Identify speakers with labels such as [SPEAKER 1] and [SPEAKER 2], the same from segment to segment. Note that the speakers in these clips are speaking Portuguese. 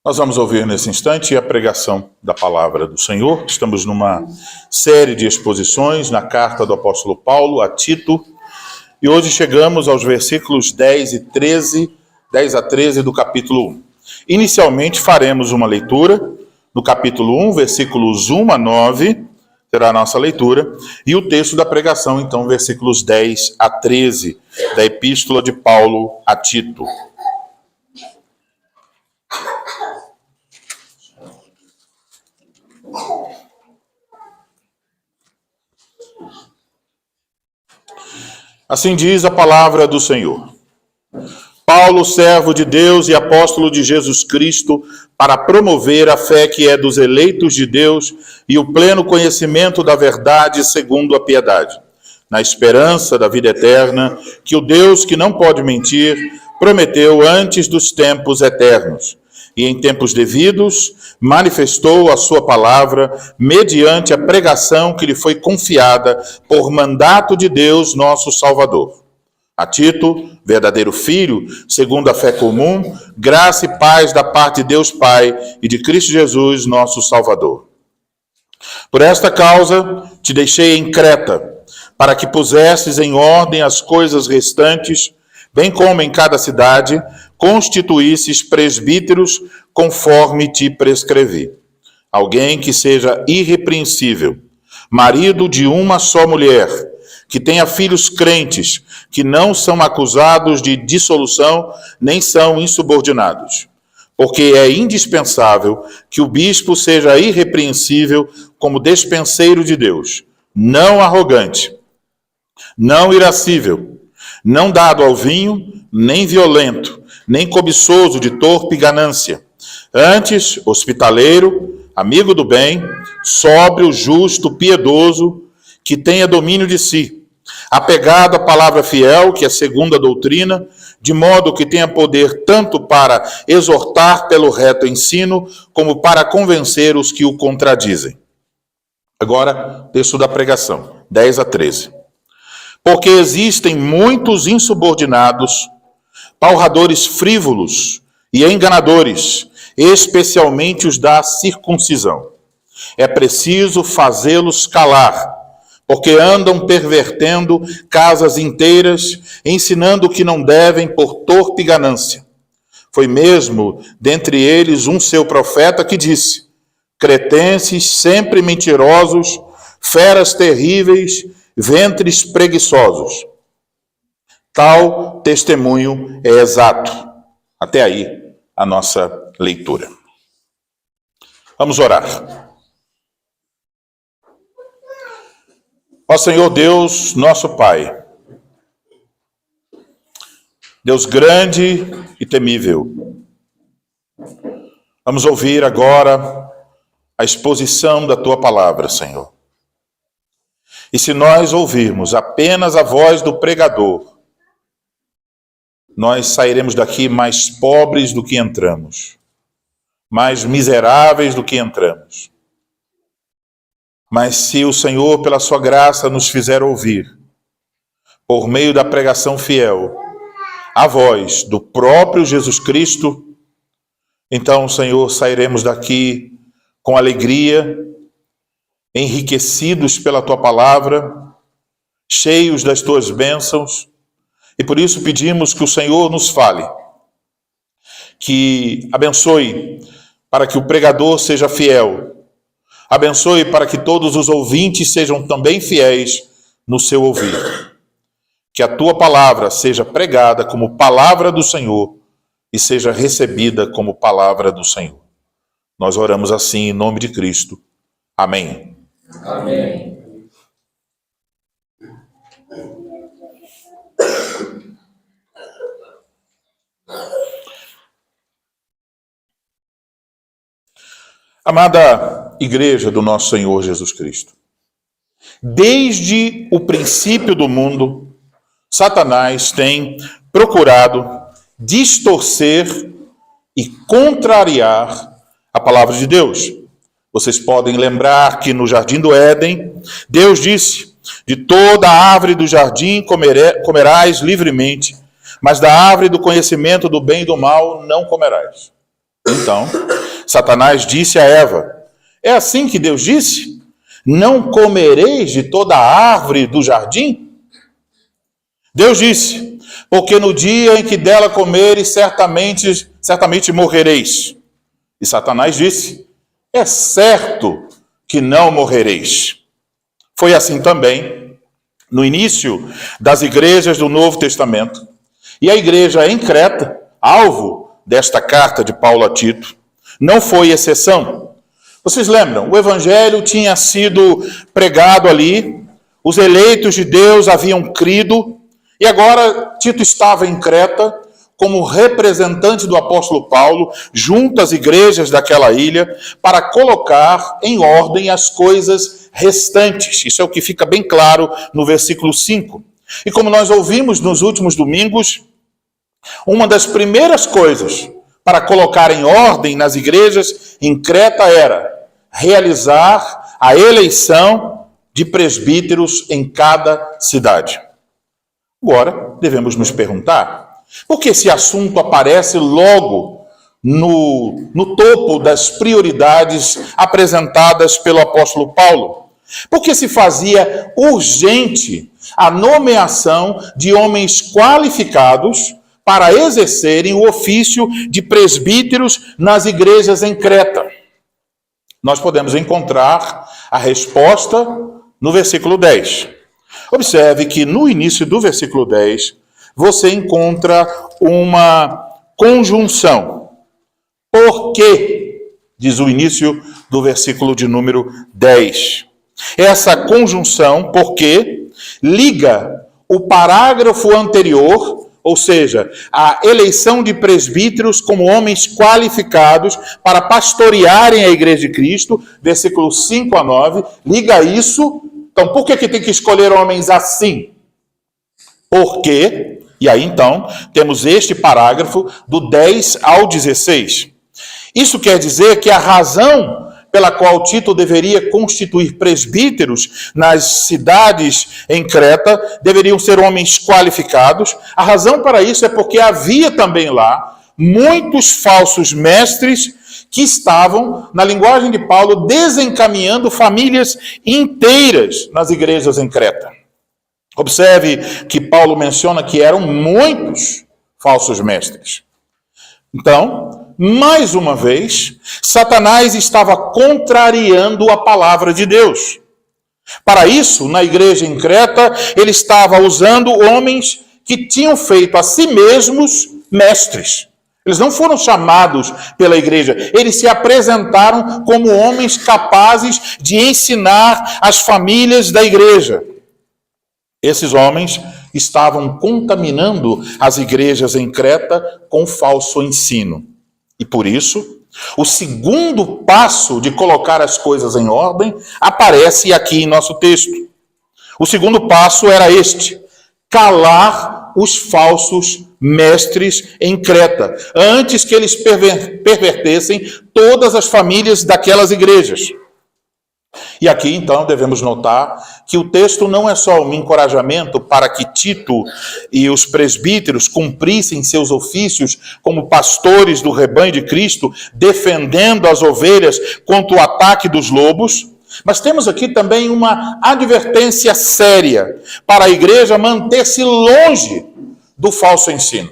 [SPEAKER 1] Nós vamos ouvir nesse instante a pregação da palavra do Senhor. Estamos numa série de exposições na carta do apóstolo Paulo a Tito. E hoje chegamos aos versículos 10 a 13 do capítulo 1. Inicialmente faremos uma leitura no capítulo 1, versículos 1 a 9, será a nossa leitura, e o texto da pregação, então, versículos 10 a 13, da epístola de Paulo a Tito. Assim diz a palavra do Senhor. Paulo, servo de Deus e apóstolo de Jesus Cristo, para promover a fé que é dos eleitos de Deus e o pleno conhecimento da verdade segundo a piedade, na esperança da vida eterna, que o Deus que não pode mentir, prometeu antes dos tempos eternos, e em tempos devidos manifestou a sua palavra mediante a pregação que lhe foi confiada por mandato de Deus, nosso Salvador. A Tito, verdadeiro filho, segundo a fé comum, graça e paz da parte de Deus Pai e de Cristo Jesus, nosso Salvador. Por esta causa te deixei em Creta, para que pusesses em ordem as coisas restantes, bem como em cada cidade, constituísses presbíteros conforme te prescrevi. Alguém que seja irrepreensível, marido de uma só mulher, que tenha filhos crentes, que não são acusados de dissolução, nem são insubordinados. Porque é indispensável que o bispo seja irrepreensível como despenseiro de Deus, não arrogante, não irascível, não dado ao vinho, nem violento, nem cobiçoso de torpe ganância. Antes, hospitaleiro, amigo do bem, sóbrio, justo, piedoso, que tenha domínio de si, apegado à palavra fiel, que é segundo a doutrina, de modo que tenha poder tanto para exortar pelo reto ensino, como para convencer os que o contradizem. Agora, texto da pregação, 10 a 13. Porque existem muitos insubordinados, palradores frívolos e enganadores, especialmente os da circuncisão. É preciso fazê-los calar, porque andam pervertendo casas inteiras, ensinando o que não devem por torpe ganância. Foi mesmo dentre eles um seu profeta que disse: cretenses sempre mentirosos, feras terríveis, ventres preguiçosos. Tal testemunho é exato. Até aí a nossa leitura. Vamos orar. Ó Senhor Deus, nosso Pai, Deus grande e temível, vamos ouvir agora a exposição da Tua palavra, Senhor. E se nós ouvirmos apenas a voz do pregador, nós sairemos daqui mais pobres do que entramos, mais miseráveis do que entramos. Mas se o Senhor, pela sua graça, nos fizer ouvir, por meio da pregação fiel, a voz do próprio Jesus Cristo, então, Senhor, sairemos daqui com alegria, enriquecidos pela Tua palavra, cheios das Tuas bênçãos, e por isso pedimos que o Senhor nos fale, que abençoe para que o pregador seja fiel, abençoe para que todos os ouvintes sejam também fiéis no seu ouvir. Que a Tua palavra seja pregada como palavra do Senhor e seja recebida como palavra do Senhor. Nós oramos assim em nome de Cristo. Amém.
[SPEAKER 2] Amém.
[SPEAKER 1] Amada Igreja do nosso Senhor Jesus Cristo, desde o princípio do mundo, Satanás tem procurado distorcer e contrariar a palavra de Deus. Vocês podem lembrar que no Jardim do Éden, Deus disse: de toda a árvore do jardim comerás livremente, mas da árvore do conhecimento do bem e do mal não comerás. Então, Satanás disse a Eva: é assim que Deus disse? Não comereis de toda a árvore do jardim? Deus disse: porque no dia em que dela comeres, certamente morrereis. E Satanás disse: é certo que não morrereis. Foi assim também no início das igrejas do Novo Testamento. E a igreja em Creta, alvo desta carta de Paulo a Tito, não foi exceção. Vocês lembram? O evangelho tinha sido pregado ali, os eleitos de Deus haviam crido, e agora Tito estava em Creta como representante do apóstolo Paulo, junto às igrejas daquela ilha, para colocar em ordem as coisas restantes. Isso é o que fica bem claro no versículo 5. E como nós ouvimos nos últimos domingos, uma das primeiras coisas para colocar em ordem nas igrejas em Creta era realizar a eleição de presbíteros em cada cidade. Agora, devemos nos perguntar, por que esse assunto aparece logo no topo das prioridades apresentadas pelo apóstolo Paulo? Por que se fazia urgente a nomeação de homens qualificados para exercerem o ofício de presbíteros nas igrejas em Creta? Nós podemos encontrar a resposta no versículo 10. Observe que no início do versículo 10, você encontra uma conjunção. Por quê? Diz o início do versículo de número 10. Essa conjunção, por quê, liga o parágrafo anterior, ou seja, a eleição de presbíteros como homens qualificados para pastorearem a igreja de Cristo, versículos 5 a 9, liga isso. Então, por que tem que escolher homens assim? Porque, e aí então, temos este parágrafo do 10 ao 16. Isso quer dizer que a razão pela qual Tito deveria constituir presbíteros nas cidades em Creta deveriam ser homens qualificados. A razão para isso é porque havia também lá muitos falsos mestres que estavam, na linguagem de Paulo, desencaminhando famílias inteiras nas igrejas em Creta. Observe que Paulo menciona que eram muitos falsos mestres. Então, mais uma vez, Satanás estava contrariando a palavra de Deus. Para isso, na igreja em Creta, ele estava usando homens que tinham feito a si mesmos mestres. Eles não foram chamados pela igreja, eles se apresentaram como homens capazes de ensinar as famílias da igreja. Esses homens estavam contaminando as igrejas em Creta com falso ensino. E por isso, o segundo passo de colocar as coisas em ordem aparece aqui em nosso texto. O segundo passo era este: calar os falsos mestres em Creta, antes que eles pervertessem todas as famílias daquelas igrejas. E aqui, então, devemos notar que o texto não é só um encorajamento para que Tito e os presbíteros cumprissem seus ofícios como pastores do rebanho de Cristo, defendendo as ovelhas contra o ataque dos lobos, mas temos aqui também uma advertência séria para a igreja manter-se longe do falso ensino.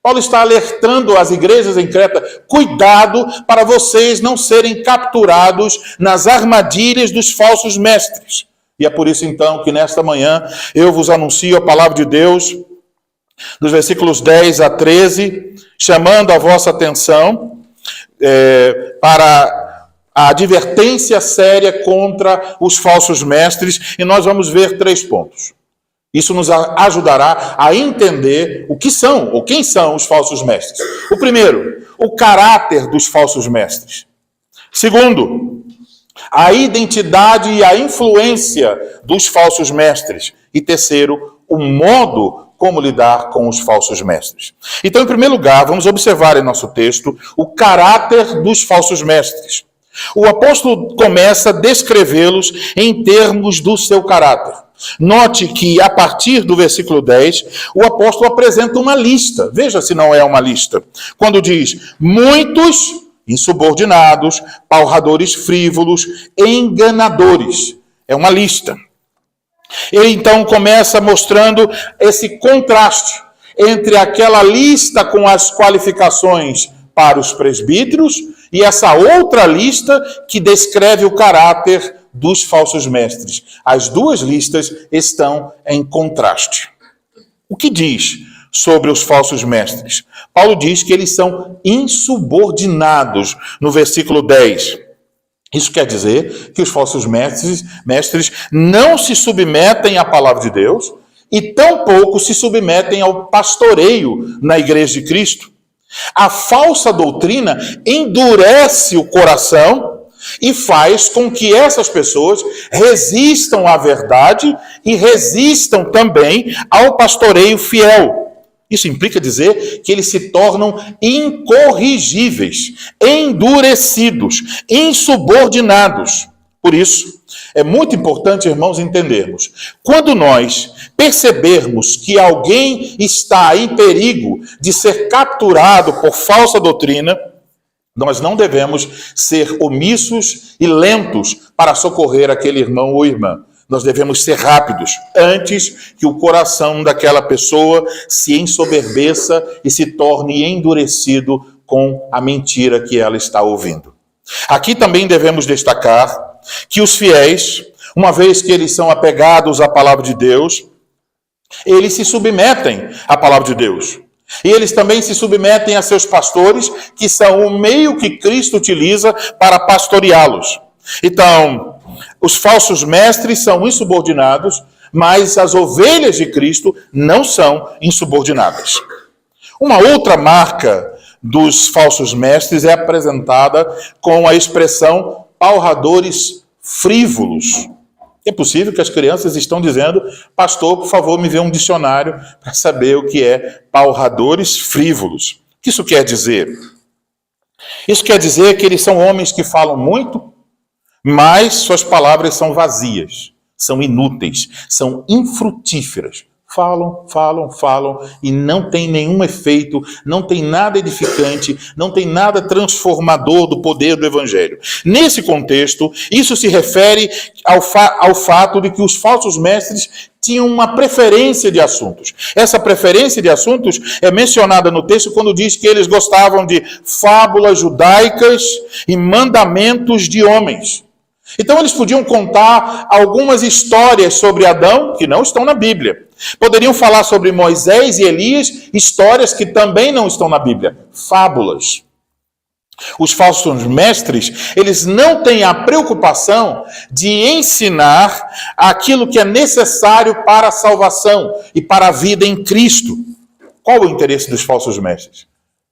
[SPEAKER 1] Paulo está alertando as igrejas em Creta: cuidado para vocês não serem capturados nas armadilhas dos falsos mestres. E é por isso então que nesta manhã eu vos anuncio a palavra de Deus, dos versículos 10 a 13, chamando a vossa atenção para a advertência séria contra os falsos mestres, e nós vamos ver 3 pontos. Isso nos ajudará a entender o que são, ou quem são os falsos mestres. O primeiro, o caráter dos falsos mestres. Segundo, a identidade e a influência dos falsos mestres. E terceiro, o modo como lidar com os falsos mestres. Então, em primeiro lugar, vamos observar em nosso texto o caráter dos falsos mestres. O apóstolo começa a descrevê-los em termos do seu caráter. Note que, a partir do versículo 10, o apóstolo apresenta uma lista. Veja se não é uma lista. Quando diz: muitos insubordinados, palradores frívolos, enganadores. É uma lista. Ele então começa mostrando esse contraste entre aquela lista com as qualificações para os presbíteros e essa outra lista que descreve o caráter dos falsos mestres. As duas listas estão em contraste. O que diz sobre os falsos mestres? Paulo diz que eles são insubordinados no versículo 10. Isso quer dizer que os falsos mestres não se submetem à palavra de Deus e tampouco se submetem ao pastoreio na igreja de Cristo. A falsa doutrina endurece o coração e faz com que essas pessoas resistam à verdade e resistam também ao pastoreio fiel. Isso implica dizer que eles se tornam incorrigíveis, endurecidos, insubordinados. Por isso, é muito importante, irmãos, entendermos. Quando nós percebermos que alguém está em perigo de ser capturado por falsa doutrina, nós não devemos ser omissos e lentos para socorrer aquele irmão ou irmã. Nós devemos ser rápidos, antes que o coração daquela pessoa se ensoberbeça e se torne endurecido com a mentira que ela está ouvindo. Aqui também devemos destacar que os fiéis, uma vez que eles são apegados à palavra de Deus, eles se submetem à palavra de Deus. E eles também se submetem a seus pastores, que são o meio que Cristo utiliza para pastoreá-los. Então, os falsos mestres são insubordinados, mas as ovelhas de Cristo não são insubordinadas. Uma outra marca dos falsos mestres é apresentada com a expressão palradores frívolos. É possível que as crianças estão dizendo: pastor, por favor, me dê um dicionário para saber o que é palradores frívolos. O que isso quer dizer? Isso quer dizer que eles são homens que falam muito, mas suas palavras são vazias, são inúteis, são infrutíferas. Falam e não tem nenhum efeito, não tem nada edificante, não tem nada transformador do poder do Evangelho. Nesse contexto, isso se refere ao fato de que os falsos mestres tinham uma preferência de assuntos. Essa preferência de assuntos é mencionada no texto quando diz que eles gostavam de fábulas judaicas e mandamentos de homens. Então eles podiam contar algumas histórias sobre Adão que não estão na Bíblia. Poderiam falar sobre Moisés e Elias, histórias que também não estão na Bíblia. Fábulas. Os falsos mestres, eles não têm a preocupação de ensinar aquilo que é necessário para a salvação e para a vida em Cristo. Qual o interesse dos falsos mestres?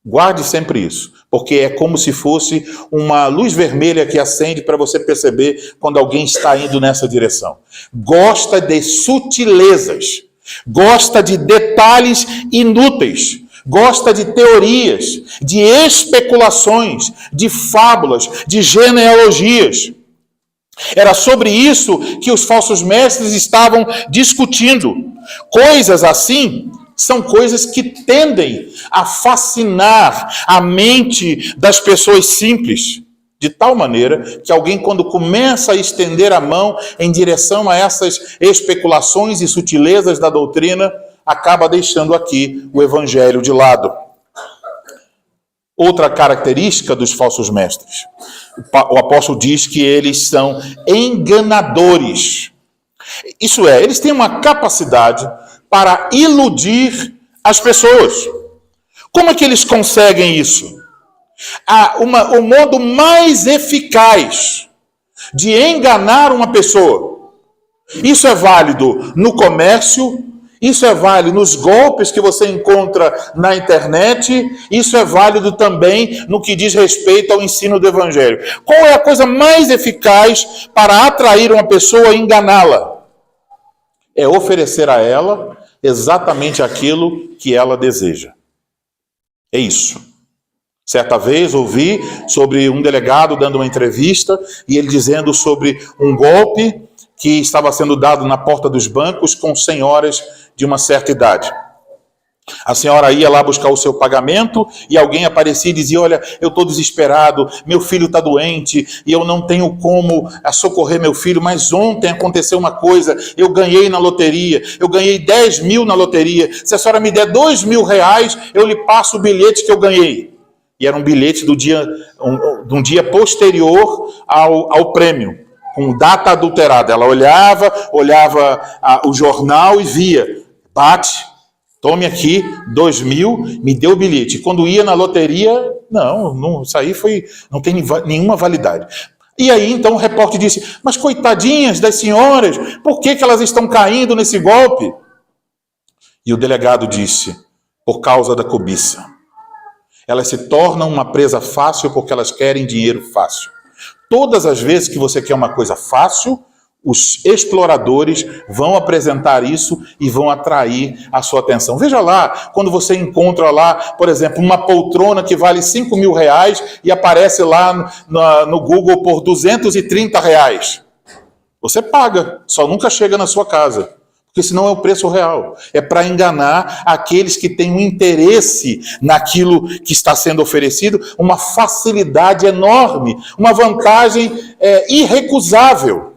[SPEAKER 1] Guarde sempre isso, porque é como se fosse uma luz vermelha que acende para você perceber quando alguém está indo nessa direção. Gosta de sutilezas, gosta de detalhes inúteis, gosta de teorias, de especulações, de fábulas, de genealogias. Era sobre isso que os falsos mestres estavam discutindo. Coisas assim são coisas que tendem a fascinar a mente das pessoas simples, de tal maneira que alguém, quando começa a estender a mão em direção a essas especulações e sutilezas da doutrina, acaba deixando aqui o Evangelho de lado. Outra característica dos falsos mestres, o apóstolo diz que eles são enganadores. Isso é, eles têm uma capacidade para iludir as pessoas. Como é que eles conseguem isso? O modo mais eficaz de enganar uma pessoa. Isso é válido no comércio, isso é válido nos golpes que você encontra na internet, isso é válido também no que diz respeito ao ensino do Evangelho. Qual é a coisa mais eficaz para atrair uma pessoa e enganá-la? É oferecer a ela exatamente aquilo que ela deseja. É isso. Certa vez ouvi sobre um delegado dando uma entrevista e ele dizendo sobre um golpe que estava sendo dado na porta dos bancos com senhoras de uma certa idade. A senhora ia lá buscar o seu pagamento e alguém aparecia e dizia: olha, eu estou desesperado, meu filho está doente e eu não tenho como socorrer meu filho, mas ontem aconteceu uma coisa, eu ganhei na loteria, eu ganhei 10 mil na loteria, se a senhora me der 2 mil reais, eu lhe passo o bilhete que eu ganhei. E era um bilhete de um dia posterior ao prêmio, com data adulterada. Ela olhava o jornal e via: bate, tome aqui 2 mil, me deu o bilhete. Quando ia na loteria, não, isso aí não tem nenhuma validade. E aí então o repórter disse: mas coitadinhas das senhoras, por que elas estão caindo nesse golpe? E o delegado disse: por causa da cobiça. Elas se tornam uma presa fácil porque elas querem dinheiro fácil. Todas as vezes que você quer uma coisa fácil, os exploradores vão apresentar isso e vão atrair a sua atenção. Veja lá, quando você encontra lá, por exemplo, uma poltrona que vale 5 mil reais e aparece lá no Google por 230 reais. Você paga, só nunca chega na sua casa. Porque senão é o preço real. É para enganar aqueles que têm um interesse naquilo que está sendo oferecido, uma facilidade enorme, uma vantagem irrecusável.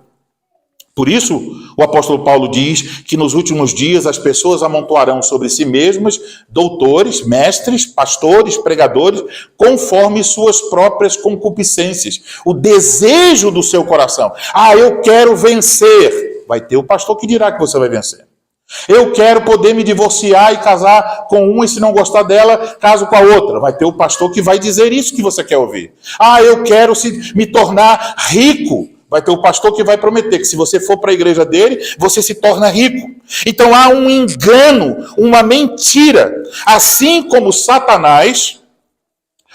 [SPEAKER 1] Por isso, o apóstolo Paulo diz que nos últimos dias as pessoas amontoarão sobre si mesmas doutores, mestres, pastores, pregadores, conforme suas próprias concupiscências, o desejo do seu coração. Eu quero vencer. Vai ter o pastor que dirá que você vai vencer. Eu quero poder me divorciar e casar com uma, e se não gostar dela, caso com a outra. Vai ter o pastor que vai dizer isso que você quer ouvir. Eu quero me tornar rico. Vai ter o pastor que vai prometer que se você for para a igreja dele, você se torna rico. Então há um engano, uma mentira. Assim como Satanás,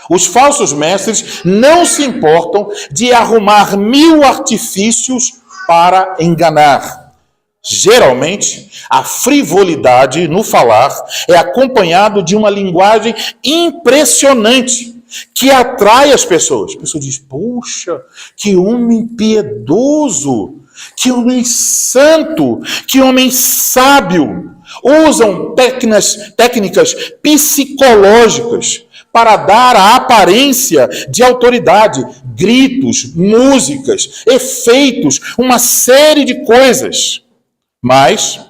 [SPEAKER 1] os falsos mestres não se importam de arrumar 1000 artifícios para enganar. Geralmente, a frivolidade no falar é acompanhado de uma linguagem impressionante, que atrai as pessoas. A pessoa diz: poxa, que homem piedoso, que homem santo, que homem sábio. Usam técnicas psicológicas para dar a aparência de autoridade, gritos, músicas, efeitos, uma série de coisas. Mas,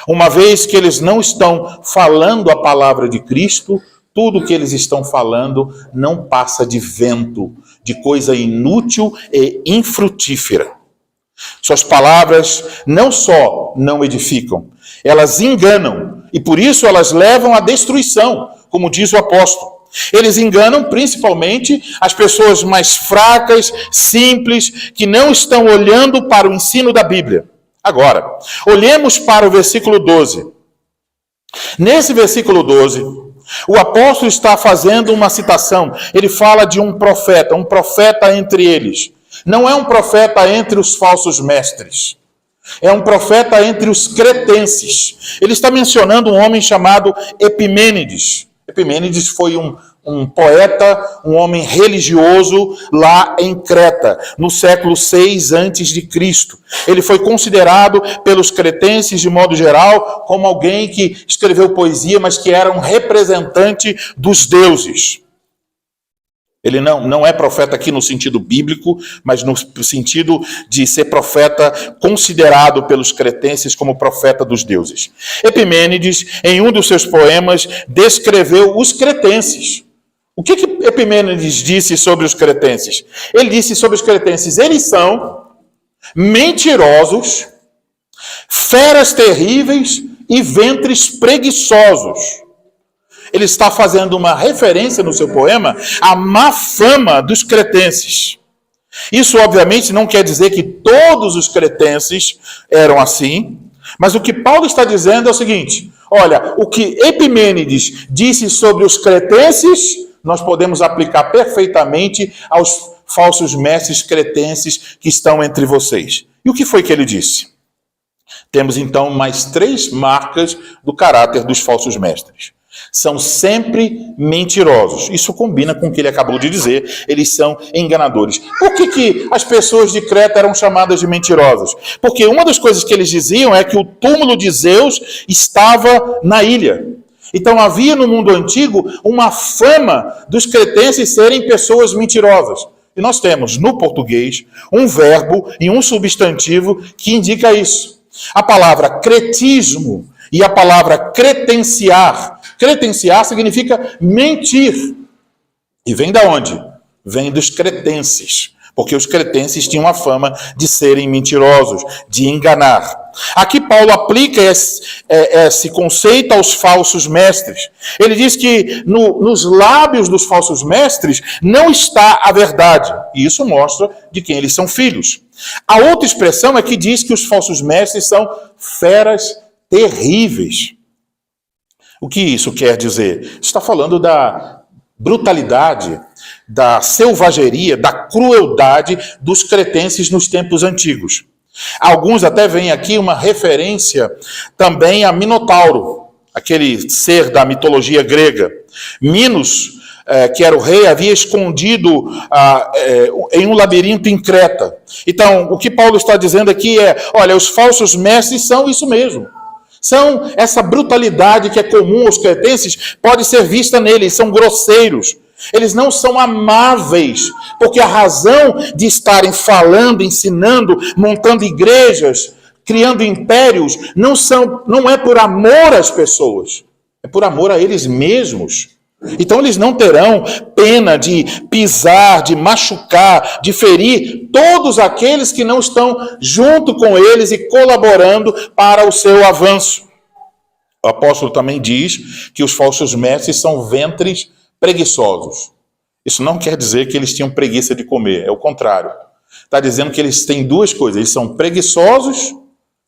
[SPEAKER 1] uma vez que eles não estão falando a palavra de Cristo, tudo que eles estão falando não passa de vento, de coisa inútil e infrutífera. Suas palavras não só não edificam, elas enganam, e por isso elas levam à destruição, como diz o apóstolo. Eles enganam principalmente as pessoas mais fracas, simples, que não estão olhando para o ensino da Bíblia. Agora, olhemos para o versículo 12. Nesse versículo 12, o apóstolo está fazendo uma citação. Ele fala de um profeta entre eles. Não é um profeta entre os falsos mestres. É um profeta entre os cretenses. Ele está mencionando um homem chamado Epimênides. Epimênides foi um poeta, um homem religioso lá em Creta, no século 6 a.C. Ele foi considerado pelos cretenses, de modo geral, como alguém que escreveu poesia, mas que era um representante dos deuses. Ele não é profeta aqui no sentido bíblico, mas no sentido de ser profeta considerado pelos cretenses como profeta dos deuses. Epimênides, em um dos seus poemas, descreveu os cretenses. O que Epimênides disse sobre os cretenses? Ele disse sobre os cretenses: eles são mentirosos, feras terríveis e ventres preguiçosos. Ele está fazendo uma referência no seu poema à má fama dos cretenses. Isso, obviamente, não quer dizer que todos os cretenses eram assim, mas o que Paulo está dizendo é o seguinte: olha, o que Epimênides disse sobre os cretenses, nós podemos aplicar perfeitamente aos falsos mestres cretenses que estão entre vocês. E o que foi que ele disse? Temos, então, mais 3 marcas do caráter dos falsos mestres. São sempre mentirosos. Isso combina com o que ele acabou de dizer. Eles são enganadores. Por que as pessoas de Creta eram chamadas de mentirosas? Porque uma das coisas que eles diziam é que o túmulo de Zeus estava na ilha. Então havia no mundo antigo uma fama dos cretenses serem pessoas mentirosas. E nós temos no português um verbo e um substantivo que indica isso. A palavra cretismo e a palavra cretenciar. Cretenciar significa mentir. E vem da onde? Vem dos cretenses. Porque os cretenses tinham a fama de serem mentirosos, de enganar. Aqui Paulo aplica esse conceito aos falsos mestres. Ele diz que nos lábios dos falsos mestres não está a verdade. E isso mostra de quem eles são filhos. A outra expressão é que diz que os falsos mestres são feras terríveis. O que isso quer dizer? Está falando da brutalidade, da selvageria, da crueldade dos cretenses nos tempos antigos. Alguns até veem aqui uma referência também a Minotauro, aquele ser da mitologia grega. Minos, que era o rei, havia escondido em um labirinto em Creta. Então, o que Paulo está dizendo aqui é, olha, os falsos mestres são isso mesmo. São essa brutalidade que é comum aos cretenses, pode ser vista neles, são grosseiros. Eles não são amáveis, porque a razão de estarem falando, ensinando, montando igrejas, criando impérios, não é por amor às pessoas, é por amor a eles mesmos. Então eles não terão pena de pisar, de machucar, de ferir todos aqueles que não estão junto com eles e colaborando para o seu avanço. O apóstolo também diz que os falsos mestres são ventres preguiçosos. Isso não quer dizer que eles tinham preguiça de comer, é o contrário. Está dizendo que eles têm duas coisas, eles são preguiçosos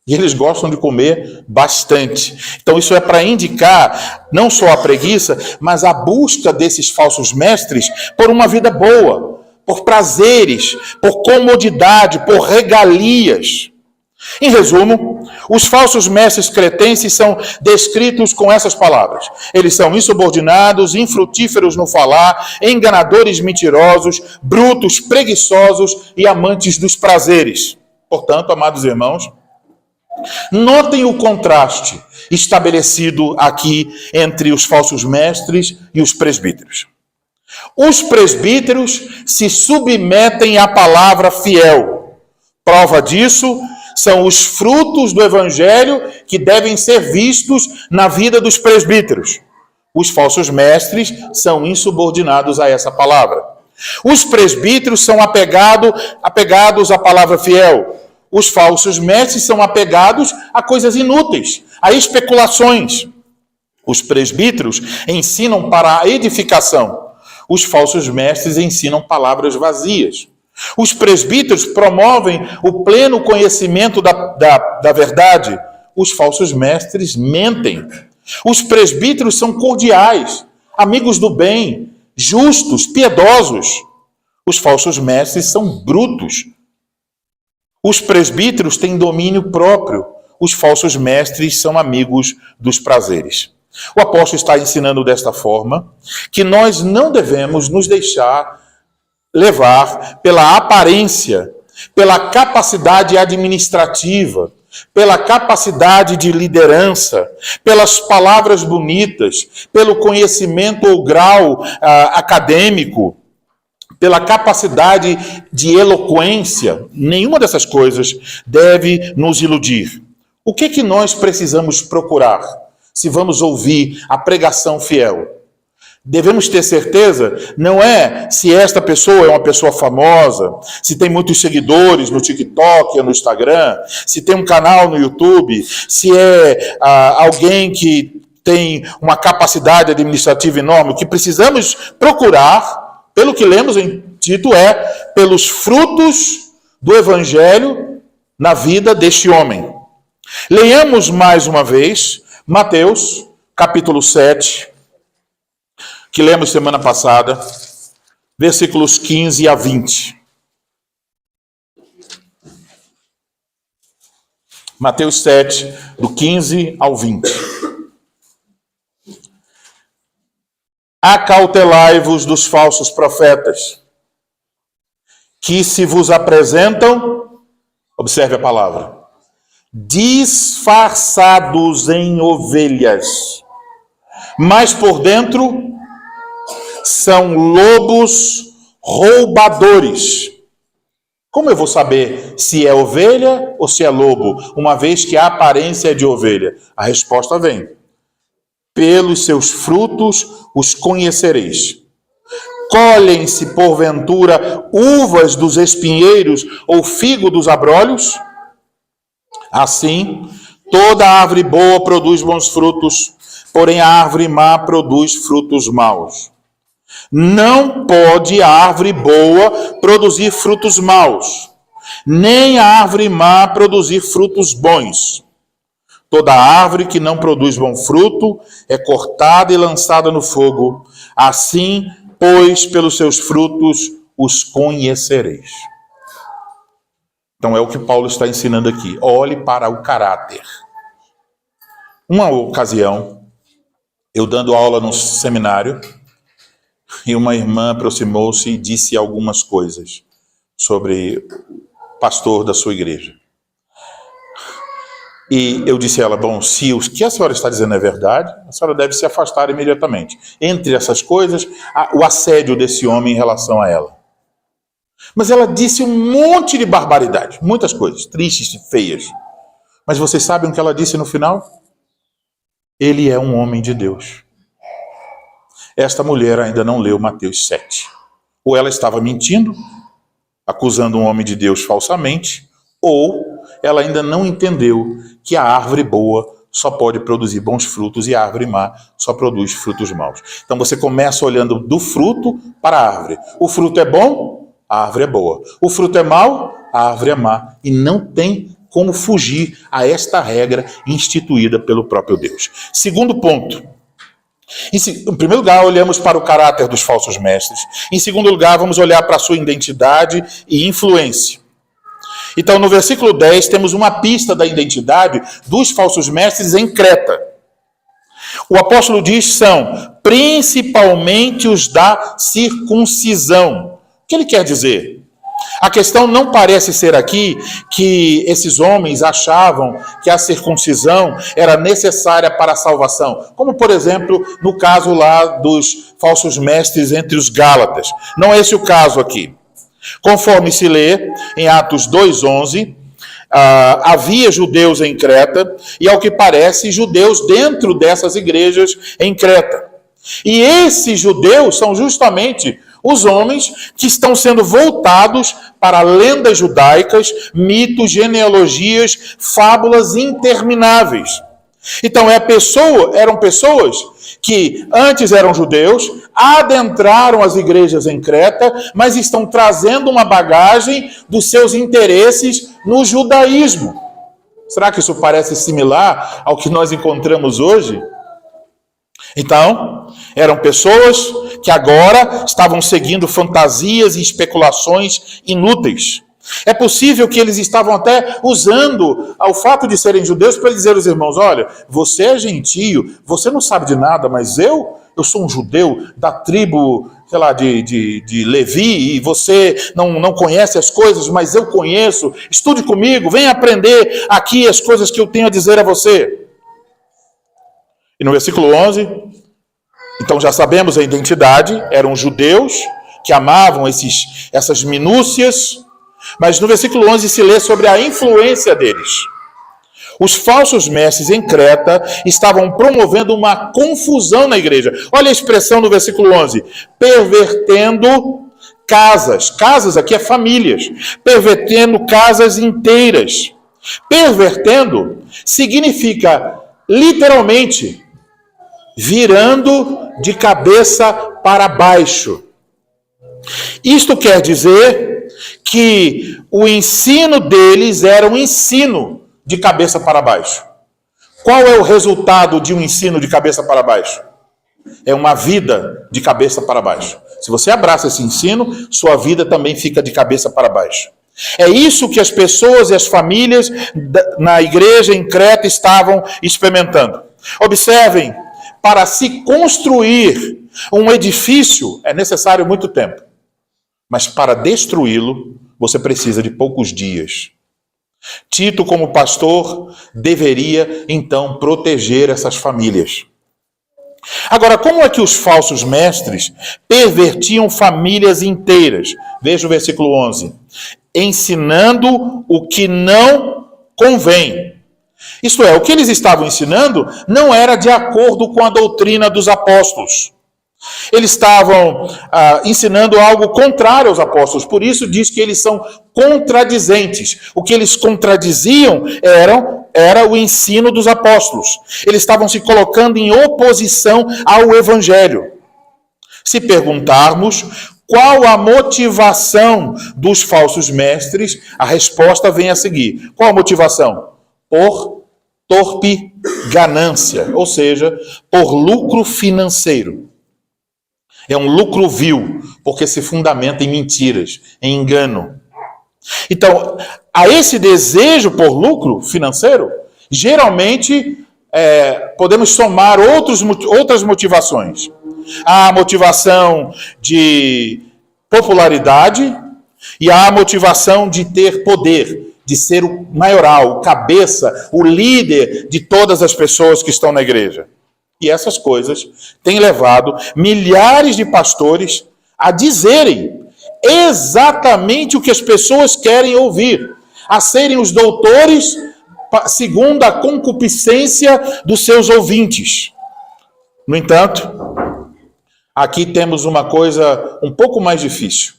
[SPEAKER 1] e eles gostam de comer bastante. Então isso é para indicar não só a preguiça, mas a busca desses falsos mestres por uma vida boa, por prazeres, por comodidade, por regalias. Em resumo, os falsos mestres cretenses são descritos com essas palavras. Eles são insubordinados, infrutíferos no falar, enganadores mentirosos, brutos, preguiçosos e amantes dos prazeres. Portanto, amados irmãos, notem o contraste estabelecido aqui entre os falsos mestres e os presbíteros. Os presbíteros se submetem à palavra fiel. Prova disso são os frutos do evangelho que devem ser vistos na vida dos presbíteros. Os falsos mestres são insubordinados a essa palavra. Os presbíteros são apegados à palavra fiel. Os falsos mestres são apegados a coisas inúteis, a especulações. Os presbíteros ensinam para a edificação. Os falsos mestres ensinam palavras vazias. Os presbíteros promovem o pleno conhecimento da verdade. Os falsos mestres mentem. Os presbíteros são cordiais, amigos do bem, justos, piedosos. Os falsos mestres são brutos. Os presbíteros têm domínio próprio. Os falsos mestres são amigos dos prazeres. O apóstolo está ensinando desta forma que nós não devemos nos deixar levar pela aparência, pela capacidade administrativa, pela capacidade de liderança, pelas palavras bonitas, pelo conhecimento ou grau acadêmico, pela capacidade de eloquência. Nenhuma dessas coisas deve nos iludir. O que nós precisamos procurar se vamos ouvir a pregação fiel? Devemos ter certeza, não é se esta pessoa é uma pessoa famosa, se tem muitos seguidores no TikTok ou no Instagram, se tem um canal no YouTube, se é alguém que tem uma capacidade administrativa enorme. O que precisamos procurar, pelo que lemos em Tito, é pelos frutos do Evangelho na vida deste homem. Leiamos mais uma vez Mateus, capítulo 7, que lemos semana passada, versículos 15 a 20. Mateus 7, do 15 ao 20. Acautelai-vos dos falsos profetas, que se vos apresentam, observe a palavra, disfarçados em ovelhas, mas por dentro são lobos roubadores. Como eu vou saber se é ovelha ou se é lobo, uma vez que a aparência é de ovelha? A resposta vem: pelos seus frutos os conhecereis. Colhem-se, porventura, uvas dos espinheiros ou figo dos abrolhos? Assim, toda árvore boa produz bons frutos, porém a árvore má produz frutos maus. Não pode a árvore boa produzir frutos maus, nem a árvore má produzir frutos bons. Toda árvore que não produz bom fruto é cortada e lançada no fogo. Assim, pois, pelos seus frutos os conhecereis. Então é o que Paulo está ensinando aqui. Olhe para o caráter. Uma ocasião, eu dando aula num seminário, e uma irmã aproximou-se e disse algumas coisas sobre o pastor da sua igreja. E eu disse a ela: bom, se o que a senhora está dizendo é verdade, a senhora deve se afastar imediatamente. Entre essas coisas, o assédio desse homem em relação a ela. Mas ela disse um monte de barbaridade, muitas coisas, tristes e feias. Mas vocês sabem o que ela disse no final? Ele é um homem de Deus. Esta mulher ainda não leu Mateus 7. Ou ela estava mentindo, acusando um homem de Deus falsamente, ou ela ainda não entendeu que a árvore boa só pode produzir bons frutos e a árvore má só produz frutos maus. Então você começa olhando do fruto para a árvore. O fruto é bom, a árvore é boa. O fruto é mau, a árvore é má. E não tem como fugir a esta regra instituída pelo próprio Deus. Segundo ponto. Em primeiro lugar, olhamos para o caráter dos falsos mestres. Em segundo lugar, vamos olhar para a sua identidade e influência. Então, no versículo 10, temos uma pista da identidade dos falsos mestres em Creta. O apóstolo diz: são principalmente os da circuncisão. O que ele quer dizer? A questão não parece ser aqui que esses homens achavam que a circuncisão era necessária para a salvação, como, por exemplo, no caso lá dos falsos mestres entre os Gálatas. Não é esse o caso aqui. Conforme se lê em Atos 2:11, havia judeus em Creta e, ao que parece, judeus dentro dessas igrejas em Creta. E esses judeus são justamente os homens que estão sendo voltados para lendas judaicas, mitos, genealogias, fábulas intermináveis. Então eram pessoas que antes eram judeus, adentraram as igrejas em Creta, mas estão trazendo uma bagagem dos seus interesses no judaísmo. Será que isso parece similar ao que nós encontramos hoje? Então, eram pessoas que agora estavam seguindo fantasias e especulações inúteis. É possível que eles estavam até usando o fato de serem judeus para dizer aos irmãos: olha, você é gentio, você não sabe de nada, mas eu sou um judeu da tribo, sei lá, de Levi, e você não conhece as coisas, mas eu conheço, estude comigo, venha aprender aqui as coisas que eu tenho a dizer a você. E no versículo 11, então já sabemos a identidade, eram judeus que amavam essas minúcias, mas no versículo 11 se lê sobre a influência deles. Os falsos mestres em Creta estavam promovendo uma confusão na igreja. Olha a expressão no versículo 11: pervertendo casas. Casas aqui é famílias. Pervertendo casas inteiras. Pervertendo significa literalmente virando de cabeça para baixo. Isto quer dizer que o ensino deles era um ensino de cabeça para baixo. Qual é o resultado de um ensino de cabeça para baixo? É uma vida de cabeça para baixo. Se você abraça esse ensino, sua vida também fica de cabeça para baixo. É isso que as pessoas e as famílias na igreja em Creta estavam experimentando. Observem, para se construir um edifício é necessário muito tempo. Mas para destruí-lo, você precisa de poucos dias. Tito, como pastor, deveria então proteger essas famílias. Agora, como é que os falsos mestres pervertiam famílias inteiras? Veja o versículo 11. Ensinando o que não convém. Isto é, o que eles estavam ensinando não era de acordo com a doutrina dos apóstolos. Eles estavam ensinando algo contrário aos apóstolos. Por isso diz que eles são contradizentes. O que eles contradiziam era o ensino dos apóstolos. Eles estavam se colocando em oposição ao evangelho. Se perguntarmos qual a motivação dos falsos mestres, a resposta vem a seguir. Qual a motivação? Por torpe ganância, ou seja, por lucro financeiro. É um lucro vil, porque se fundamenta em mentiras, em engano. Então, a esse desejo por lucro financeiro, geralmente podemos somar outras motivações. A motivação de popularidade e a motivação de ter poder, de ser o maioral, o cabeça, o líder de todas as pessoas que estão na igreja. E essas coisas têm levado milhares de pastores a dizerem exatamente o que as pessoas querem ouvir, a serem os doutores segundo a concupiscência dos seus ouvintes. No entanto, aqui temos uma coisa um pouco mais difícil.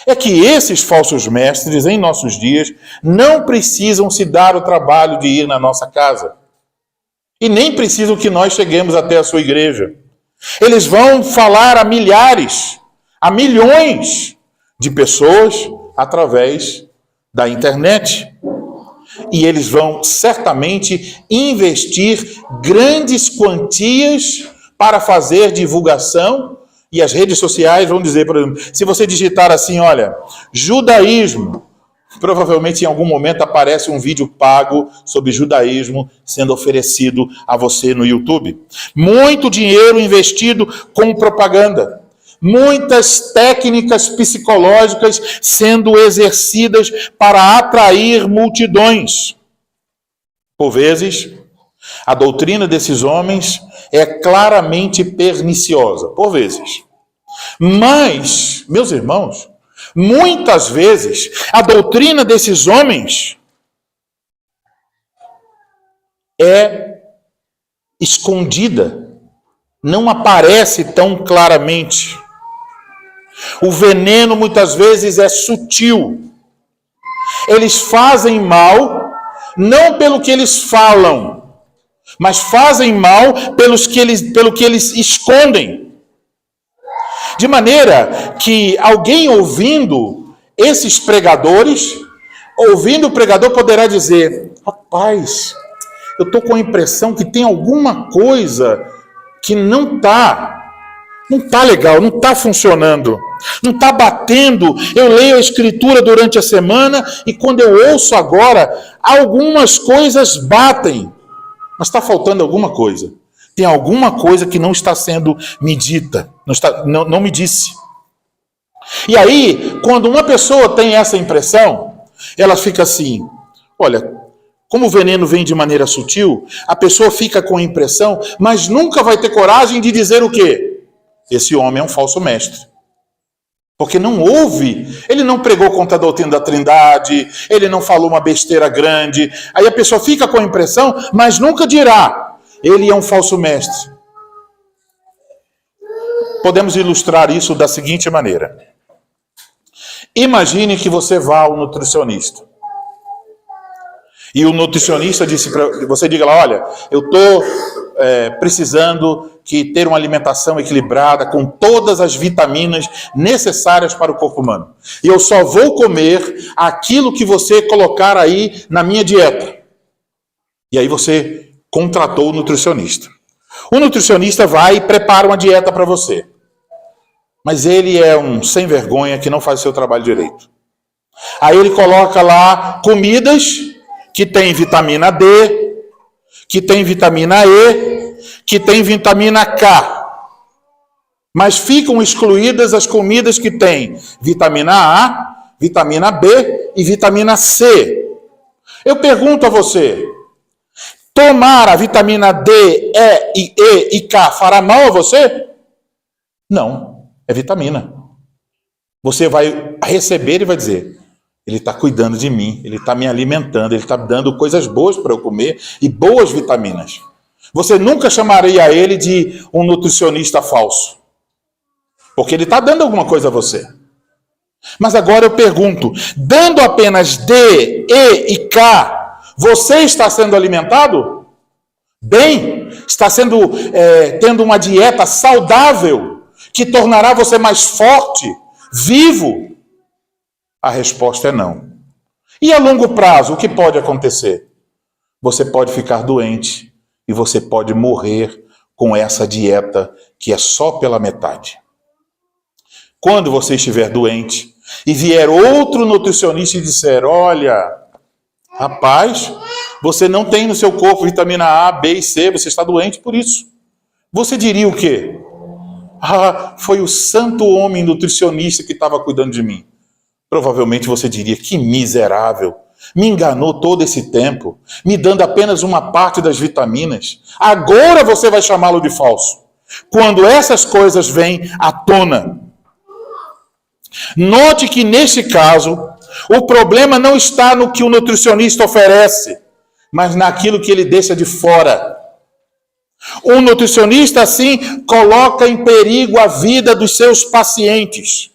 [SPEAKER 1] É que esses falsos mestres, em nossos dias, não precisam se dar o trabalho de ir na nossa casa. E nem precisam que nós cheguemos até a sua igreja. Eles vão falar a milhares, a milhões de pessoas através da internet. E eles vão certamente investir grandes quantias para fazer divulgação. E as redes sociais vão dizer, por exemplo, se você digitar assim, olha, judaísmo, provavelmente em algum momento aparece um vídeo pago sobre judaísmo sendo oferecido a você no YouTube. Muito dinheiro investido com propaganda. Muitas técnicas psicológicas sendo exercidas para atrair multidões. Por vezes, a doutrina desses homens é claramente perniciosa. Por vezes. Mas, meus irmãos, muitas vezes, a doutrina desses homens é escondida, não aparece tão claramente. O veneno, muitas vezes, é sutil. Eles fazem mal, não pelo que eles falam, mas fazem mal pelo que eles escondem. De maneira que alguém ouvindo esses pregadores, ouvindo o pregador, poderá dizer, rapaz, eu estou com a impressão que tem alguma coisa que não está legal, não está funcionando, não está batendo. Eu leio a Escritura durante a semana e quando eu ouço agora, algumas coisas batem, mas está faltando alguma coisa. Tem alguma coisa que não está sendo me dita, não me disse. E aí, quando uma pessoa tem essa impressão, ela fica assim, olha, como o veneno vem de maneira sutil, a pessoa fica com a impressão, mas nunca vai ter coragem de dizer o quê? Esse homem é um falso mestre. Porque não ouve, ele não pregou contra a doutrina da Trindade, ele não falou uma besteira grande. Aí a pessoa fica com a impressão, mas nunca dirá, ele é um falso mestre. Podemos ilustrar isso da seguinte maneira. Imagine que você vá ao nutricionista. E o nutricionista disse para você, diga lá, olha, eu estou precisando ter uma alimentação equilibrada com todas as vitaminas necessárias para o corpo humano. E eu só vou comer aquilo que você colocar aí na minha dieta. E aí você contratou o nutricionista. O nutricionista vai e prepara uma dieta para você. Mas ele é um sem vergonha que não faz o seu trabalho direito. Aí ele coloca lá comidas que tem vitamina D, que tem vitamina E, que tem vitamina K. Mas ficam excluídas as comidas que têm vitamina A, vitamina B e vitamina C. Eu pergunto a você, tomar a vitamina D, E e K fará mal a você? Não, é vitamina. Você vai receber e vai dizer, ele está cuidando de mim, ele está me alimentando, ele está dando coisas boas para eu comer e boas vitaminas. Você nunca chamaria ele de um nutricionista falso, porque ele está dando alguma coisa a você. Mas agora eu pergunto, dando apenas D, E e K, você está sendo alimentado? Bem? Está tendo uma dieta saudável que tornará você mais forte, vivo? A resposta é não. E a longo prazo, o que pode acontecer? Você pode ficar doente e você pode morrer com essa dieta que é só pela metade. Quando você estiver doente e vier outro nutricionista e disser, olha, rapaz, você não tem no seu corpo vitamina A, B e C, você está doente por isso. Você diria o quê? Ah, foi o santo homem nutricionista que estava cuidando de mim. Provavelmente você diria, que miserável, me enganou todo esse tempo, me dando apenas uma parte das vitaminas. Agora você vai chamá-lo de falso. Quando essas coisas vêm à tona. Note que nesse caso, o problema não está no que o nutricionista oferece, mas naquilo que ele deixa de fora. Um nutricionista, assim, coloca em perigo a vida dos seus pacientes.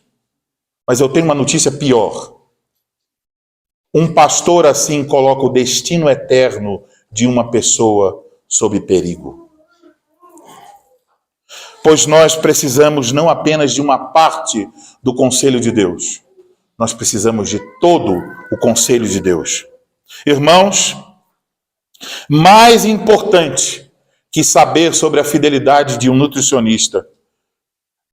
[SPEAKER 1] Mas eu tenho uma notícia pior. Um pastor, assim, coloca o destino eterno de uma pessoa sob perigo. Pois nós precisamos não apenas de uma parte do conselho de Deus, nós precisamos de todo o conselho de Deus. Irmãos, mais importante que saber sobre a fidelidade de um nutricionista,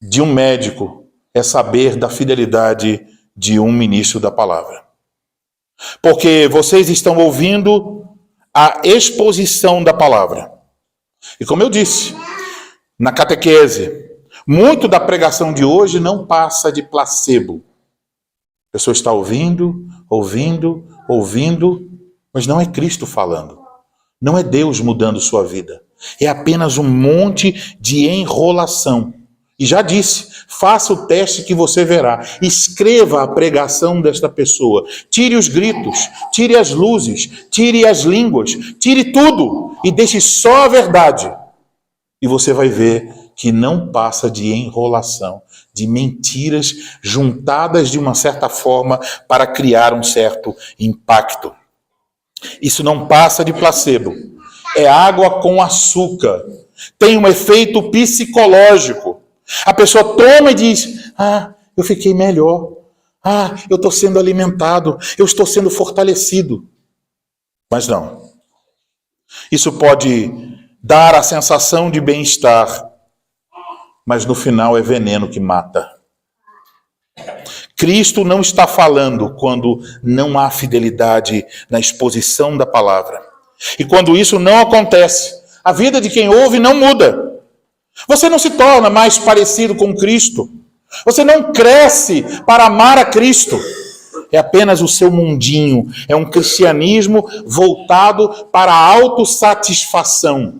[SPEAKER 1] de um médico, é saber da fidelidade de um ministro da palavra. Porque vocês estão ouvindo a exposição da palavra. E como eu disse, na catequese, muito da pregação de hoje não passa de placebo. A pessoa está ouvindo, mas não é Cristo falando. Não é Deus mudando sua vida. É apenas um monte de enrolação. E já disse, faça o teste que você verá. Escreva a pregação desta pessoa. Tire os gritos, tire as luzes, tire as línguas, tire tudo e deixe só a verdade. E você vai ver que não passa de enrolação, de mentiras juntadas de uma certa forma para criar um certo impacto. Isso não passa de placebo. É água com açúcar. Tem um efeito psicológico. A pessoa toma e diz, eu fiquei melhor. Eu estou sendo alimentado. Eu estou sendo fortalecido. Mas não. Isso pode dar a sensação de bem-estar, mas no final é veneno que mata. Cristo não está falando quando não há fidelidade na exposição da palavra. E quando isso não acontece, a vida de quem ouve não muda. Você não se torna mais parecido com Cristo. Você não cresce para amar a Cristo. É apenas o seu mundinho. É um cristianismo voltado para a autossatisfação.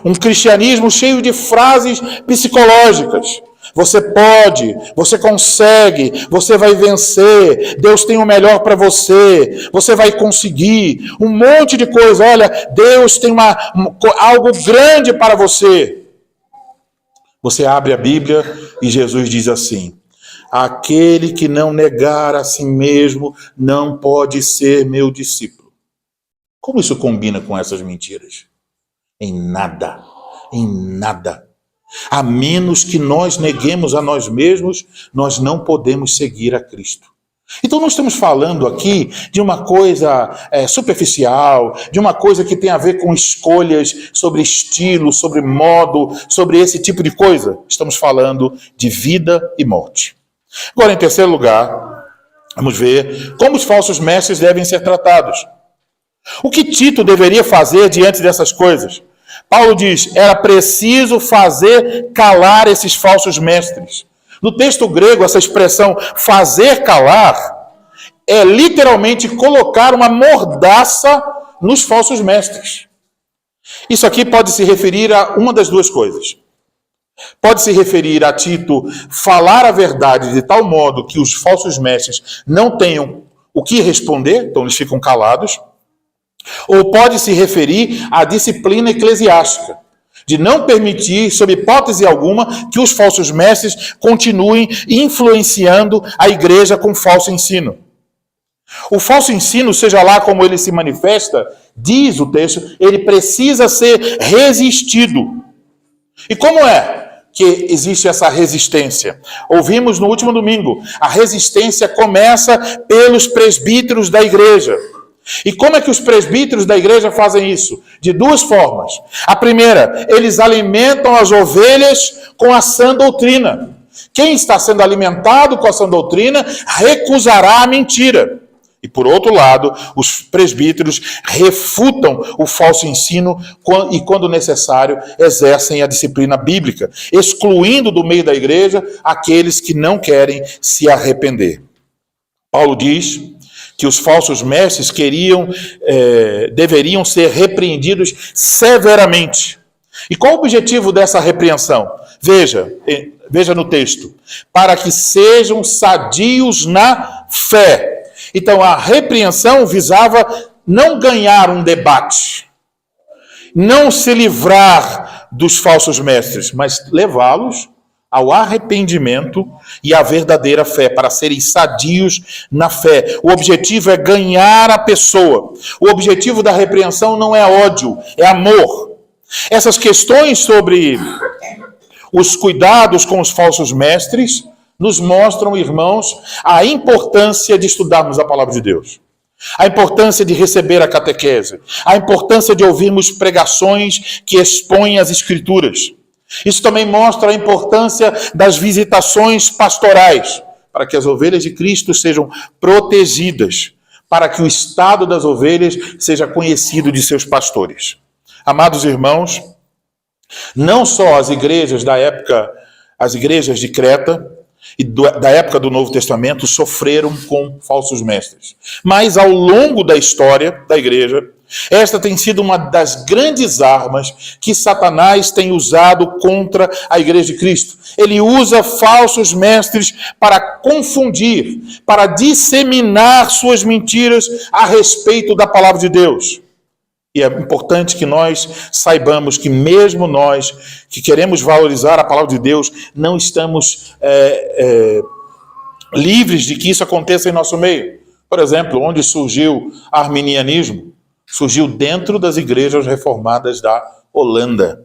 [SPEAKER 1] Um cristianismo cheio de frases psicológicas. Você pode, você consegue, você vai vencer, Deus tem o melhor para você, você vai conseguir, um monte de coisa. Olha, Deus tem algo grande para você. Você abre a Bíblia e Jesus diz assim, aquele que não negar a si mesmo não pode ser meu discípulo. Como isso combina com essas mentiras? Em nada, em nada. A menos que nós neguemos a nós mesmos, nós não podemos seguir a Cristo. Então não estamos falando aqui de uma coisa superficial, de uma coisa que tem a ver com escolhas sobre estilo, sobre modo, sobre esse tipo de coisa. Estamos falando de vida e morte. Agora, em terceiro lugar, vamos ver como os falsos mestres devem ser tratados. O que Tito deveria fazer diante dessas coisas? Paulo diz, era preciso fazer calar esses falsos mestres. No texto grego, essa expressão fazer calar é literalmente colocar uma mordaça nos falsos mestres. Isso aqui pode se referir a uma das duas coisas. Pode se referir a Tito falar a verdade de tal modo que os falsos mestres não tenham o que responder, então eles ficam calados. Ou pode se referir à disciplina eclesiástica, de não permitir, sob hipótese alguma, que os falsos mestres continuem influenciando a igreja com falso ensino. O falso ensino, seja lá como ele se manifesta, diz o texto, ele precisa ser resistido. E como é que existe essa resistência? Ouvimos no último domingo, a resistência começa pelos presbíteros da igreja. E como é que os presbíteros da igreja fazem isso? De duas formas. A primeira, eles alimentam as ovelhas com a sã doutrina. Quem está sendo alimentado com a sã doutrina recusará a mentira. E por outro lado, os presbíteros refutam o falso ensino e, quando necessário, exercem a disciplina bíblica, excluindo do meio da igreja aqueles que não querem se arrepender. Paulo diz que os falsos mestres deveriam ser repreendidos severamente. E qual o objetivo dessa repreensão? Veja no texto. Para que sejam sadios na fé. Então, a repreensão visava não ganhar um debate, não se livrar dos falsos mestres, mas levá-los ao arrependimento e à verdadeira fé, para serem sadios na fé. O objetivo é ganhar a pessoa. O objetivo da repreensão não é ódio, é amor. Essas questões sobre os cuidados com os falsos mestres nos mostram, irmãos, a importância de estudarmos a palavra de Deus. A importância de receber a catequese. A importância de ouvirmos pregações que expõem as Escrituras. Isso também mostra a importância das visitações pastorais, para que as ovelhas de Cristo sejam protegidas, para que o estado das ovelhas seja conhecido de seus pastores. Amados irmãos, não só as igrejas da época, as igrejas de Creta e da época do Novo Testamento sofreram com falsos mestres, mas ao longo da história da igreja, esta tem sido uma das grandes armas que Satanás tem usado contra a igreja de Cristo. Ele usa falsos mestres para confundir, para disseminar suas mentiras a respeito da palavra de Deus. E é importante que nós saibamos que mesmo nós que queremos valorizar a palavra de Deus, não estamos livres de que isso aconteça em nosso meio. Por exemplo, onde surgiu o arminianismo? Surgiu dentro das igrejas reformadas da Holanda.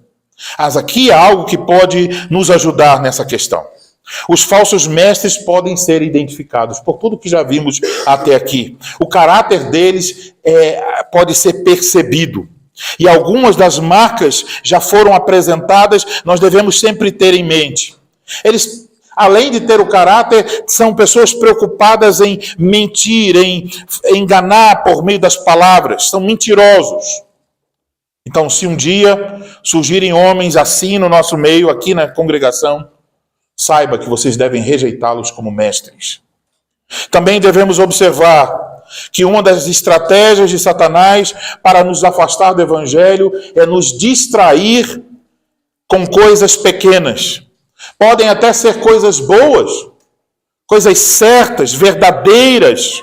[SPEAKER 1] Mas aqui há algo que pode nos ajudar nessa questão. Os falsos mestres podem ser identificados por tudo que já vimos até aqui. O caráter deles pode ser percebido. E algumas das marcas já foram apresentadas, nós devemos sempre ter em mente. Eles, além de ter o caráter, são pessoas preocupadas em mentir, em enganar por meio das palavras, são mentirosos. Então, se um dia surgirem homens assim no nosso meio, aqui na congregação, saiba que vocês devem rejeitá-los como mestres. Também devemos observar que uma das estratégias de Satanás para nos afastar do Evangelho é nos distrair com coisas pequenas. Podem até ser coisas boas, coisas certas, verdadeiras,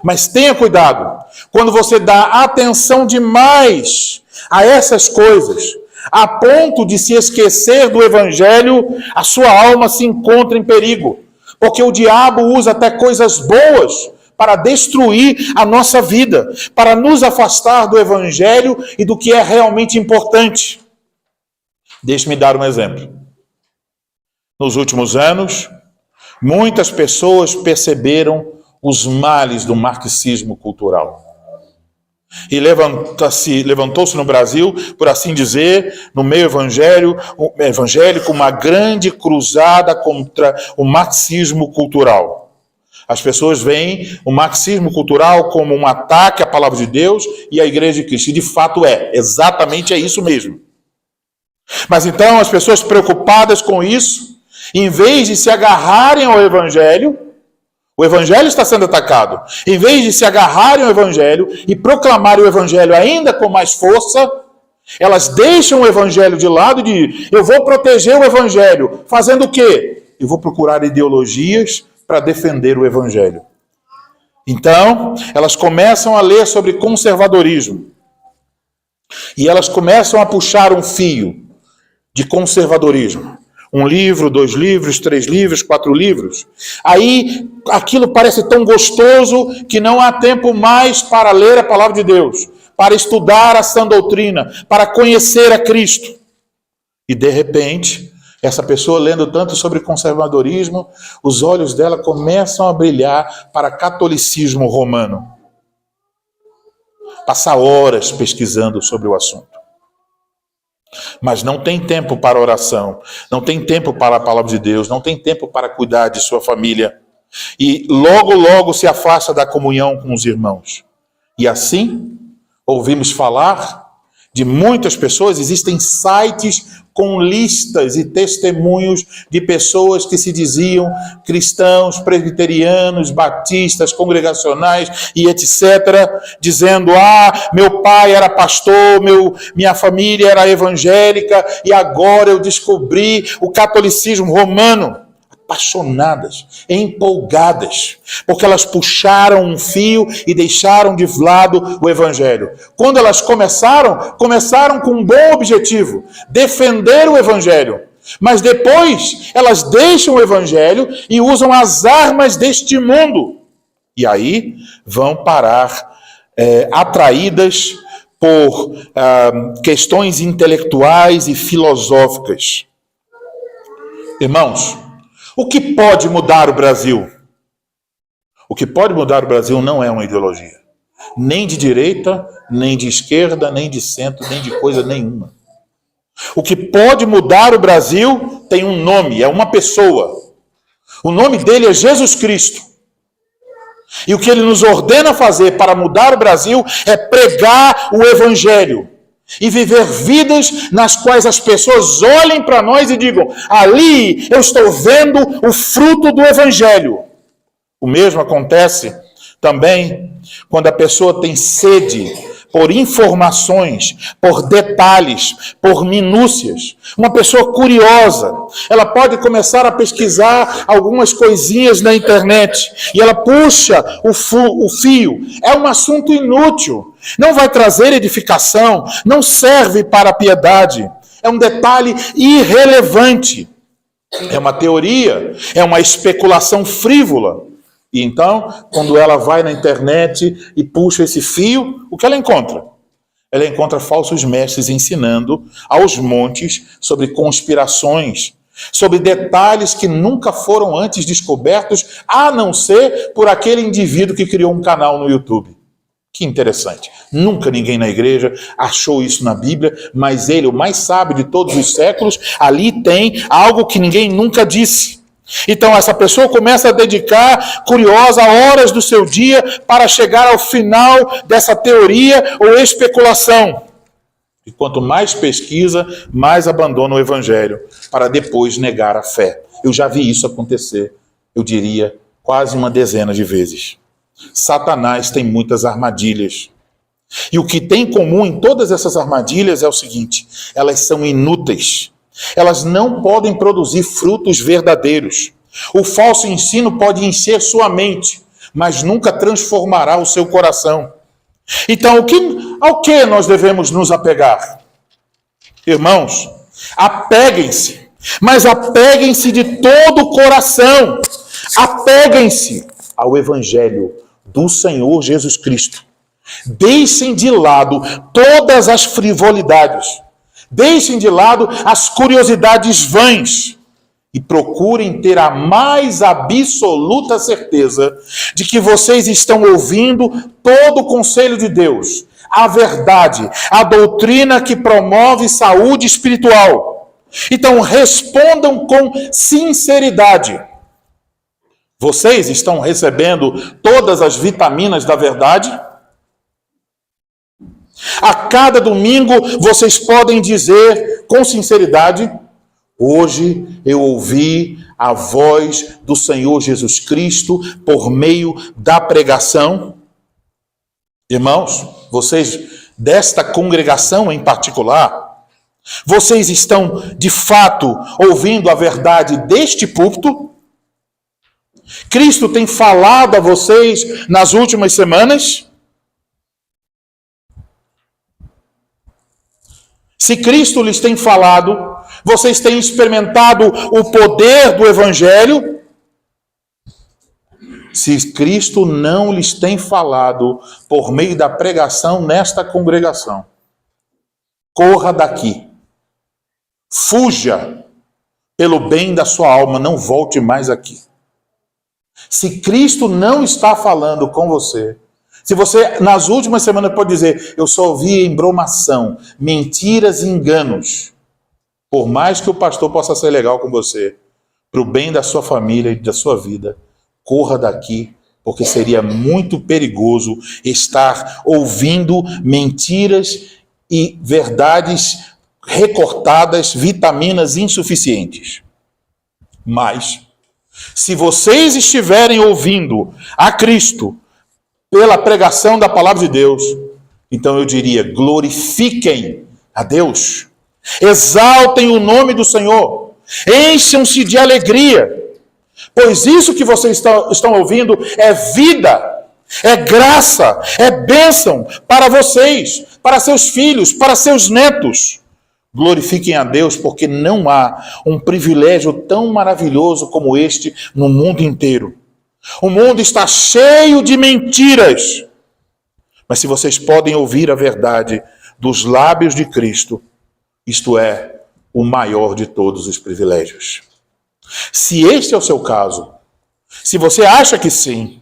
[SPEAKER 1] mas tenha cuidado. Quando você dá atenção demais a essas coisas, a ponto de se esquecer do Evangelho, a sua alma se encontra em perigo. Porque o diabo usa até coisas boas para destruir a nossa vida, para nos afastar do Evangelho e do que é realmente importante. Deixe-me dar um exemplo. Nos últimos anos, muitas pessoas perceberam os males do marxismo cultural. E levantou-se no Brasil, por assim dizer, no meio evangélico, uma grande cruzada contra o marxismo cultural. As pessoas veem o marxismo cultural como um ataque à palavra de Deus e à Igreja de Cristo. E de fato exatamente é isso mesmo. Mas então as pessoas preocupadas com isso, em vez de se agarrarem ao Evangelho, O evangelho está sendo atacado. Em vez de se agarrarem ao evangelho e proclamarem o evangelho ainda com mais força, elas deixam o evangelho de lado e dizem, eu vou proteger o evangelho. Fazendo o quê? Eu vou procurar ideologias para defender o evangelho. Então, elas começam a ler sobre conservadorismo. E elas começam a puxar um fio de conservadorismo. 1 livro, 2 livros, 3 livros, 4 livros. Aí, aquilo parece tão gostoso que não há tempo mais para ler a palavra de Deus, para estudar a sã doutrina, para conhecer a Cristo. E, de repente, essa pessoa lendo tanto sobre conservadorismo, os olhos dela começam a brilhar para catolicismo romano. Passa horas pesquisando sobre o assunto. Mas não tem tempo para oração, não tem tempo para a palavra de Deus, não tem tempo para cuidar de sua família. E logo se afasta da comunhão com os irmãos. E assim, ouvimos falar de muitas pessoas, existem sites com listas e testemunhos de pessoas que se diziam cristãos, presbiterianos, batistas, congregacionais e etc., dizendo, meu pai era pastor, minha família era evangélica e agora eu descobri o catolicismo romano. Apaixonadas, empolgadas, porque elas puxaram um fio e deixaram de lado o evangelho. Quando elas começaram com um bom objetivo, defender o evangelho. Mas depois elas deixam o evangelho e usam as armas deste mundo. E aí vão parar atraídas por questões intelectuais e filosóficas. Irmãos, o que pode mudar o Brasil? O que pode mudar o Brasil não é uma ideologia. Nem de direita, nem de esquerda, nem de centro, nem de coisa nenhuma. O que pode mudar o Brasil tem um nome, é uma pessoa. O nome dele é Jesus Cristo. E o que ele nos ordena fazer para mudar o Brasil é pregar o evangelho. E viver vidas nas quais as pessoas olhem para nós e digam, ali eu estou vendo o fruto do evangelho. O mesmo acontece também quando a pessoa tem sede por informações, por detalhes, por minúcias. Uma pessoa curiosa, ela pode começar a pesquisar algumas coisinhas na internet e ela puxa o fio. É um assunto inútil, não vai trazer edificação, não serve para a piedade. É um detalhe irrelevante. É uma teoria, é uma especulação frívola. E então, quando ela vai na internet e puxa esse fio, o que ela encontra? Ela encontra falsos mestres ensinando aos montes sobre conspirações, sobre detalhes que nunca foram antes descobertos, a não ser por aquele indivíduo que criou um canal no YouTube. Que interessante. Nunca ninguém na igreja achou isso na Bíblia, mas ele, o mais sábio de todos os séculos, ali tem algo que ninguém nunca disse. Então essa pessoa começa a dedicar, curiosa, horas do seu dia para chegar ao final dessa teoria ou especulação. E quanto mais pesquisa, mais abandona o evangelho, para depois negar a fé. Eu já vi isso acontecer, eu diria, quase uma dezena de vezes. Satanás tem muitas armadilhas. E o que tem em comum em todas essas armadilhas é o seguinte, elas são inúteis. Elas não podem produzir frutos verdadeiros. O falso ensino pode encher sua mente, mas nunca transformará o seu coração. Então, ao que nós devemos nos apegar? Irmãos, apeguem-se, mas apeguem-se de todo o coração. Apeguem-se ao Evangelho do Senhor Jesus Cristo. Deixem de lado todas as frivolidades. Deixem de lado as curiosidades vãs e procurem ter a mais absoluta certeza de que vocês estão ouvindo todo o conselho de Deus, a verdade, a doutrina que promove saúde espiritual. Então respondam com sinceridade. Vocês estão recebendo todas as vitaminas da verdade? A cada domingo vocês podem dizer com sinceridade, hoje eu ouvi a voz do Senhor Jesus Cristo por meio da pregação? Irmãos, vocês desta congregação em particular, vocês estão de fato ouvindo a verdade deste púlpito? Cristo tem falado a vocês nas últimas semanas? Se Cristo lhes tem falado, vocês têm experimentado o poder do Evangelho? Se Cristo não lhes tem falado por meio da pregação nesta congregação, corra daqui. Fuja pelo bem da sua alma, não volte mais aqui. Se Cristo não está falando com você, se você nas últimas semanas pode dizer, eu só ouvi embromação, mentiras e enganos, por mais que o pastor possa ser legal com você, para o bem da sua família e da sua vida, corra daqui, porque seria muito perigoso estar ouvindo mentiras e verdades recortadas, vitaminas insuficientes. Mas, se vocês estiverem ouvindo a Cristo pela pregação da palavra de Deus, então eu diria, glorifiquem a Deus, exaltem o nome do Senhor, encham-se de alegria, pois isso que vocês estão ouvindo é vida, é graça, é bênção para vocês, para seus filhos, para seus netos. Glorifiquem a Deus, porque não há um privilégio tão maravilhoso como este no mundo inteiro. O mundo está cheio de mentiras. Mas se vocês podem ouvir a verdade dos lábios de Cristo, isto é o maior de todos os privilégios. Se este é o seu caso, se você acha que sim,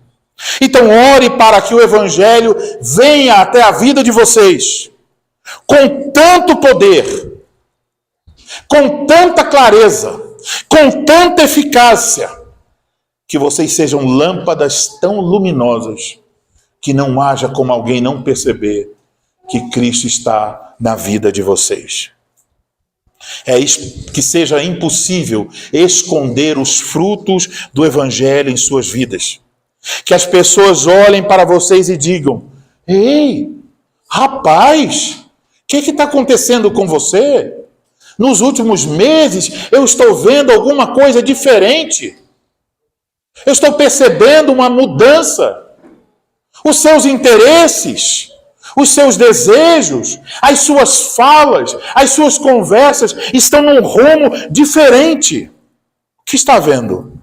[SPEAKER 1] então ore para que o Evangelho venha até a vida de vocês com tanto poder, com tanta clareza, com tanta eficácia, que vocês sejam lâmpadas tão luminosas que não haja como alguém não perceber que Cristo está na vida de vocês. Que seja impossível esconder os frutos do Evangelho em suas vidas. Que as pessoas olhem para vocês e digam, ei, rapaz, o que está acontecendo com você? Nos últimos meses eu estou vendo alguma coisa diferente. Eu estou percebendo uma mudança. Os seus interesses, os seus desejos, as suas falas, as suas conversas estão num rumo diferente. O que está vendo?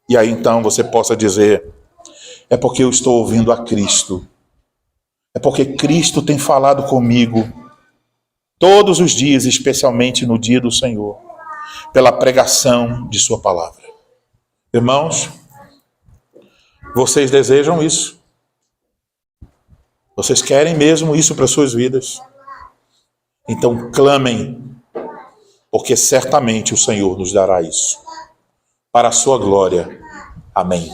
[SPEAKER 1] E aí então você possa dizer, é porque eu estou ouvindo a Cristo. É porque Cristo tem falado comigo todos os dias, especialmente no dia do Senhor, pela pregação de sua palavra. Irmãos, vocês desejam isso? Vocês querem mesmo isso para suas vidas? Então clamem, porque certamente o Senhor nos dará isso. Para a sua glória. Amém.